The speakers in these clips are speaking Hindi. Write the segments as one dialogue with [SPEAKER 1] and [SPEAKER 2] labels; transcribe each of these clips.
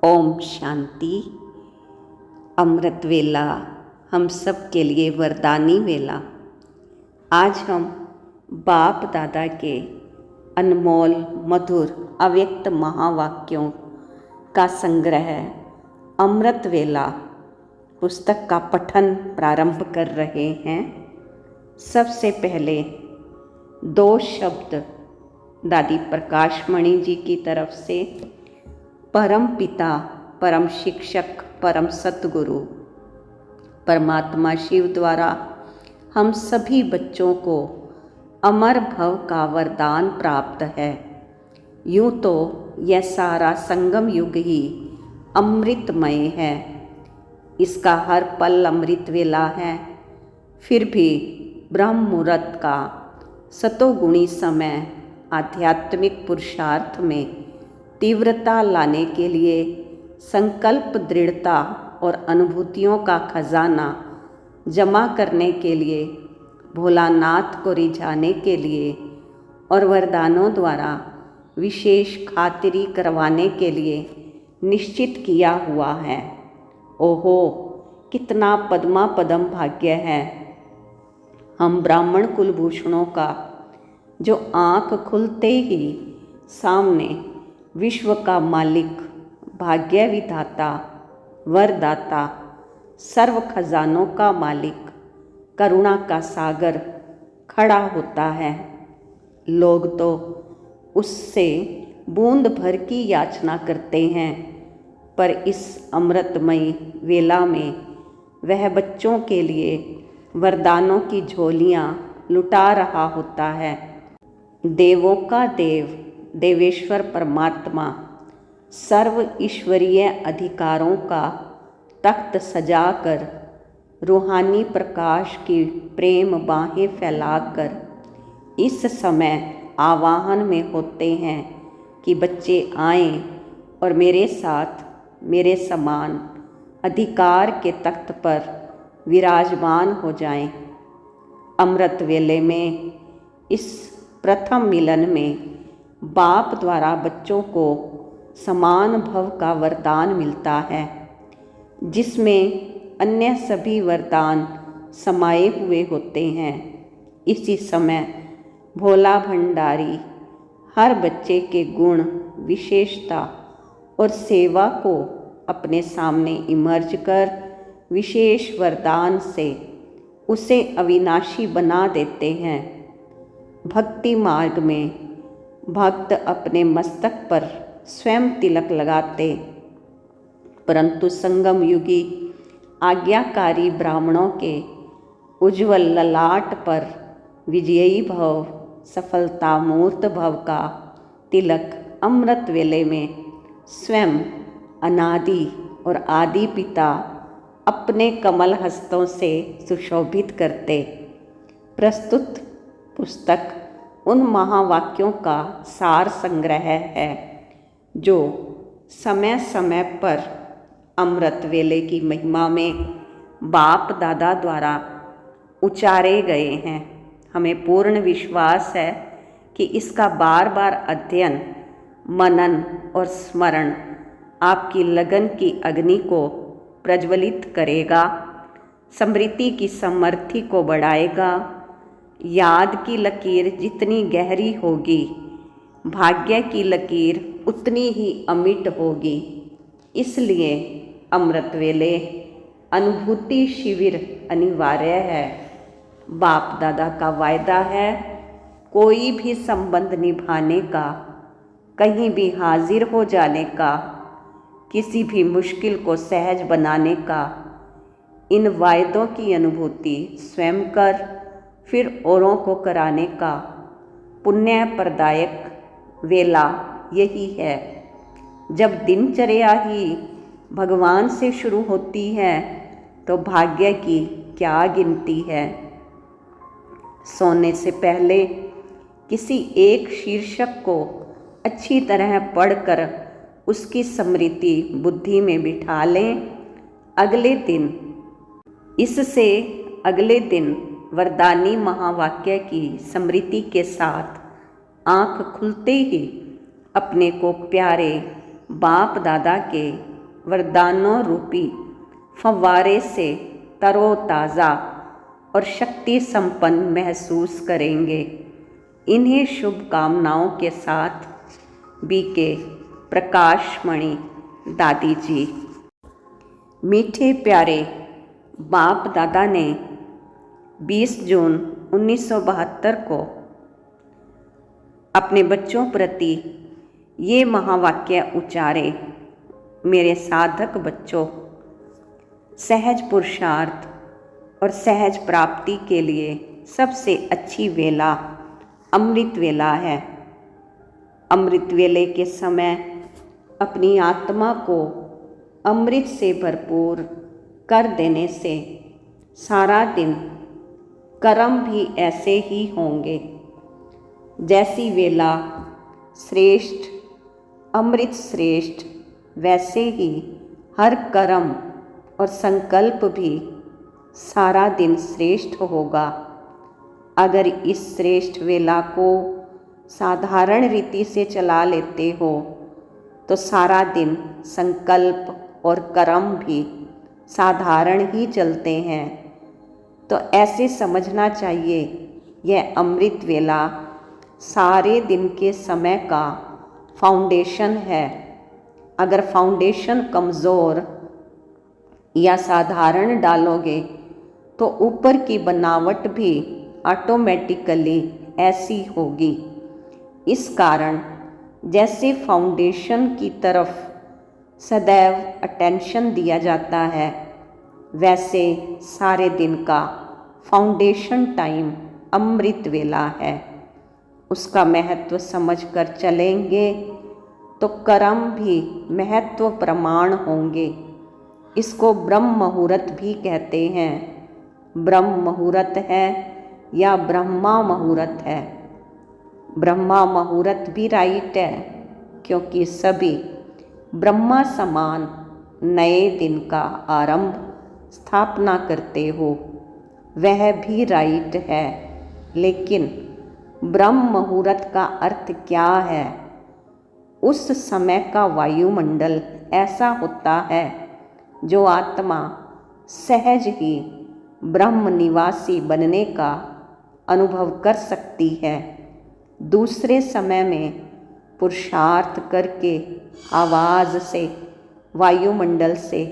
[SPEAKER 1] ओम शांति। अमृत वेला हम सब के लिए वरदानी वेला। आज हम बाप दादा के अनमोल मधुर अव्यक्त महावाक्यों का संग्रह अमृत वेला पुस्तक का पठन प्रारंभ कर रहे हैं। सबसे पहले 2 शब्द दादी प्रकाशमणि जी की तरफ से। परम पिता, परम शिक्षक, परम सतगुरु परमात्मा शिव द्वारा हम सभी बच्चों को अमर भव का वरदान प्राप्त है। यूँ तो यह सारा संगम युग ही अमृतमय है, इसका हर पल अमृत वेला है। फिर भी ब्रह्म मुहूर्त का सतोगुणी समय आध्यात्मिक पुरुषार्थ में तीव्रता लाने के लिए, संकल्प दृढ़ता और अनुभूतियों का खजाना जमा करने के लिए, भोलानाथ को रिझाने के लिए और वरदानों द्वारा विशेष खातिरी करवाने के लिए निश्चित किया हुआ है। ओहो, कितना पद्मा पदम भाग्य है हम ब्राह्मण कुलभूषणों का, जो आँख खुलते ही सामने विश्व का मालिक, भाग्य विधाता, वरदाता, सर्व खजानों का मालिक, करुणा का सागर खड़ा होता है। लोग तो उससे बूंद भर की याचना करते हैं, पर इस अमृतमयी वेला में वह बच्चों के लिए वरदानों की झोलियाँ लुटा रहा होता है। देवों का देव, देवेश्वर परमात्मा सर्व ईश्वरीय अधिकारों का तख्त सजाकर, रूहानी प्रकाश की प्रेम बाहें फैलाकर इस समय आवाहन में होते हैं कि बच्चे आएं और मेरे साथ मेरे समान अधिकार के तख्त पर विराजमान हो जाएं। अमृत वेले में, इस प्रथम मिलन में बाप द्वारा बच्चों को समान भव का वरदान मिलता है, जिसमें अन्य सभी वरदान समाये हुए होते हैं। इसी समय भोला भंडारी हर बच्चे के गुण, विशेषता और सेवा को अपने सामने इमर्ज कर विशेष वरदान से उसे अविनाशी बना देते हैं। भक्ति मार्ग में भक्त अपने मस्तक पर स्वयं तिलक लगाते, परंतु संगम युगी आज्ञाकारी ब्राह्मणों के उज्ज्वल ललाट पर विजयी भव, सफलता मूर्त भव का तिलक अमृत वेले में स्वयं अनादि और आदि पिता अपने कमल हस्तों से सुशोभित करते। प्रस्तुत पुस्तक उन महावाक्यों का सार संग्रह है जो समय समय पर अमृत वेले की महिमा में बाप दादा द्वारा उचारे गए हैं। हमें पूर्ण विश्वास है कि इसका बार बार अध्ययन, मनन और स्मरण आपकी लगन की अग्नि को प्रज्वलित करेगा, स्मृति की समर्थि को बढ़ाएगा। याद की लकीर जितनी गहरी होगी, भाग्य की लकीर उतनी ही अमिट होगी। इसलिए अमृत वेले अनुभूति शिविर अनिवार्य है। बाप दादा का वायदा है, कोई भी संबंध निभाने का, कहीं भी हाजिर हो जाने का, किसी भी मुश्किल को सहज बनाने का। इन वायदों की अनुभूति स्वयं कर, फिर औरों को कराने का पुण्य प्रदायक वेला यही है। जब दिनचर्या ही भगवान से शुरू होती है, तो भाग्य की क्या गिनती है। सोने से पहले किसी एक शीर्षक को अच्छी तरह पढ़कर उसकी स्मृति बुद्धि में बिठा लें। इससे अगले दिन वरदानी महावाक्य की स्मृति के साथ आँख खुलते ही अपने को प्यारे बाप दादा के वरदानों रूपी फव्वारे से तरोताज़ा और शक्ति संपन्न महसूस करेंगे। इन्हीं शुभकामनाओं के साथ बीके प्रकाशमणि दादी जी। मीठे प्यारे बाप दादा ने 20 जून 1972 को अपने बच्चों प्रति ये महावाक्य उच्चारे, मेरे साधक बच्चों, सहज पुरुषार्थ और सहज प्राप्ति के लिए सबसे अच्छी वेला अमृत वेला है। अमृत वेले के समय अपनी आत्मा को अमृत से भरपूर कर देने से सारा दिन कर्म भी ऐसे ही होंगे। जैसी वेला श्रेष्ठ, अमृत श्रेष्ठ, वैसे ही हर कर्म और संकल्प भी सारा दिन श्रेष्ठ होगा। अगर इस श्रेष्ठ वेला को साधारण रीति से चला लेते हो तो सारा दिन संकल्प और कर्म भी साधारण ही चलते हैं। तो ऐसे समझना चाहिए यह अमृत वेला सारे दिन के समय का फाउंडेशन है। अगर फाउंडेशन कमज़ोर या साधारण डालोगे तो ऊपर की बनावट भी ऑटोमेटिकली ऐसी होगी। इस कारण जैसे फाउंडेशन की तरफ सदैव अटेंशन दिया जाता है, वैसे सारे दिन का फाउंडेशन टाइम अमृत वेला है। उसका महत्व समझकर चलेंगे तो कर्म भी महत्व प्रमाण होंगे। इसको ब्रह्म मुहूर्त भी कहते हैं। ब्रह्म मुहूर्त है या ब्रह्मा मुहूर्त है। ब्रह्मा मुहूर्त भी राइट है क्योंकि सभी ब्रह्मा समान नए दिन का आरंभ स्थापना करते हो, वह भी राइट है। लेकिन ब्रह्म मुहूर्त का अर्थ क्या है? उस समय का वायुमंडल ऐसा होता है जो आत्मा सहज ही ब्रह्म निवासी बनने का अनुभव कर सकती है। दूसरे समय में पुरुषार्थ करके आवाज़ से, वायुमंडल से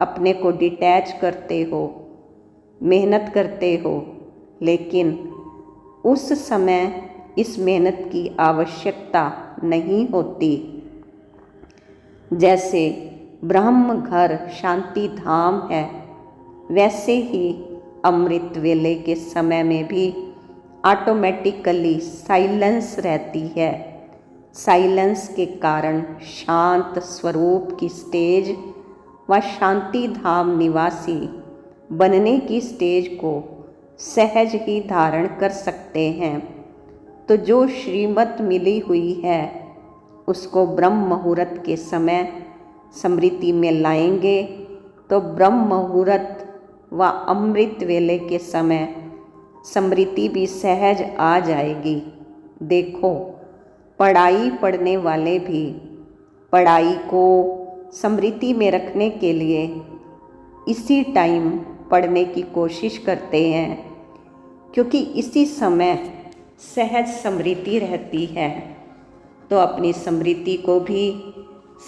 [SPEAKER 1] अपने को डिटैच करते हो, मेहनत करते हो, लेकिन उस समय इस मेहनत की आवश्यकता नहीं होती। जैसे ब्रह्म घर शांति धाम है, वैसे ही अमृत वेले के समय में भी ऑटोमेटिकली साइलेंस रहती है। साइलेंस के कारण शांत स्वरूप की स्टेज व शांति धाम निवासी बनने की स्टेज को सहज ही धारण कर सकते हैं। तो जो श्रीमत मिली हुई है उसको ब्रह्म मुहूर्त के समय स्मृति में लाएंगे तो ब्रह्म मुहूर्त व अमृत वेले के समय स्मृति भी सहज आ जाएगी। देखो, पढ़ाई पढ़ने वाले भी पढ़ाई को स्मृति में रखने के लिए इसी टाइम पढ़ने की कोशिश करते हैं, क्योंकि इसी समय सहज स्मृति रहती है। तो अपनी स्मृति को भी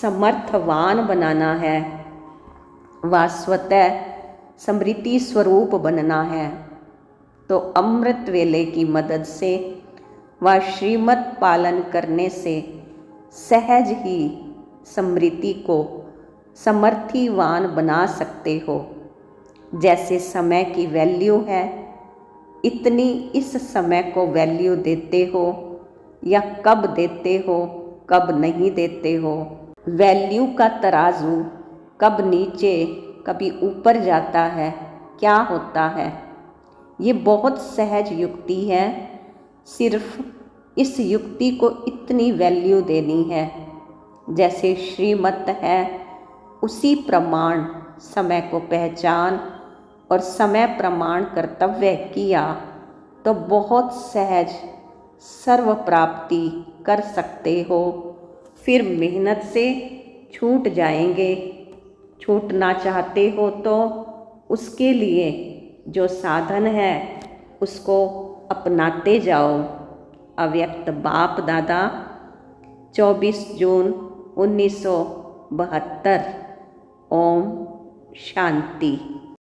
[SPEAKER 1] समर्थवान बनाना है व स्वतः स्मृति स्वरूप बनना है। तो अमृत वेले की मदद से व श्रीमत पालन करने से सहज ही स्मृति को समर्थिवान बना सकते हो। जैसे समय की वैल्यू है, इतनी इस समय को वैल्यू देते हो या कब देते हो, कब नहीं देते हो। वैल्यू का तराजू कब नीचे कभी ऊपर जाता है, क्या होता है? ये बहुत सहज युक्ति है। सिर्फ इस युक्ति को इतनी वैल्यू देनी है। जैसे श्रीमत है, उसी प्रमाण समय को पहचान और समय प्रमाण कर्तव्य किया तो बहुत सहज सर्व प्राप्ति कर सकते हो। फिर मेहनत से छूट जाएंगे छूटना चाहते हो तो उसके लिए जो साधन है उसको अपनाते जाओ। अव्यक्त बाप दादा 24 जून 1972। ओम शांति।